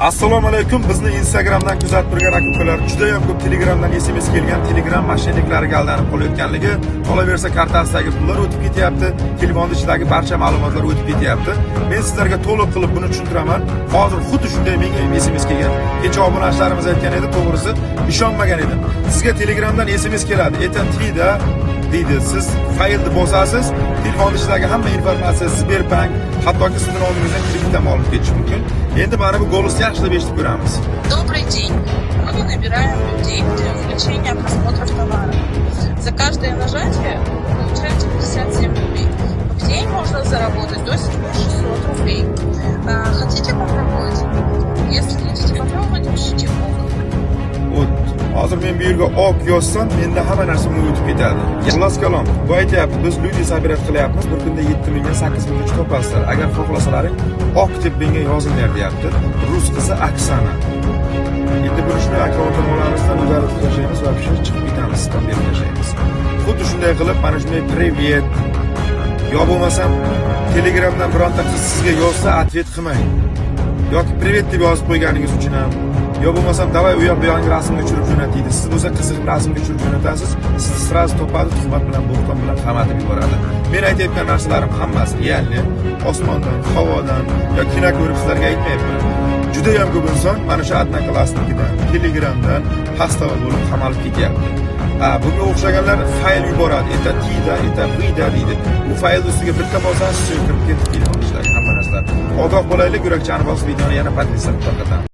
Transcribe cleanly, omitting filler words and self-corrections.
Assalomu alaykum. Bizni Instagramdan kuzatib turgan aka-ukalar juda ham ko'p Telegramdan SMS kelgan, Telegram mashinalarga aldanib qolayotganligi, qolaversa kartasidagi pullar o'tib ketyapti, telefon ichidagi barcha ma'lumotlar o'tib ketyapti. Men sizlarga to'liq qilib buni tushuntiraman. Hozir xuddi shunday menga ham SMS kelgan. Kecha obunachilarimiz aytgan edi, to'g'risi ishonmagan edim. Sizga Telegramdan SMS keladi. Aytadida deydi, siz faylni bosasiz, telefon ichidagi hamma informatsiya Sberbank, hattoki sizning nomingizdan kreditdan olib ketish mumkin. Endi mana bu golosni yaxshilab eshitib ko'ramiz. Добрый день. Мы набираем людей для увеличения просмотров товара. За каждое нажатие вы получаете 57 рублей. В день можно заработать до 600 рублей. Хотите попробовать? Если хотите попробовать, пишите ок. Hozir men bu yerga ok yozsam, menda hamma narsa unga o'tib ketadi. Xullas kalom, bu aytyapti, biz люди sabrat qilyapmiz, bir kunda 7 mingdan 8 minggacha topasizlar. Agar xohlasalaring, ok deb menga yozinglar deyapti. Rus qizi Oksana. Endi buni shunday akkauntlarimizdan o'zgartirib tashlaymiz va chiqib ketamiz, spam berib tashlaymiz. Xuddi shunday qilib, mana shunday привет yo bo'lmasam Telegramdan bironta qiz sizga yozsa, atvet qilmang. Yoki привет deb yozib qo'yganingiz uchun ham yo bo'lmasam davay u yoq bu yoqning rasmini tushirib jo'natadi. Siz bo'lsa qiziq rasmni tushirib jo'natasiz, sizni sraz topadi, tuhmat bilan, bo'xton bilan qamatib yuboradi. Men aytayotgan narsalarim hammasi realni, osmondan, havodan yoki kino ko'rib sizlarga aytmayapman. Juda ham ko'p inson mana shu Odnoklassnikidan, Telegramdan xastava bo'lib qamalib ketyapti. Bunga o'xshaganlar fayl yuboradi. Eta tida, eta vida deydi. Bu fayl ustiga bitta bosasiz kirib ketib telefon ishlaydi hamma narsa. Ogoh bo'laylik, yurakchani bosib videoni yana podpisatsiya qilib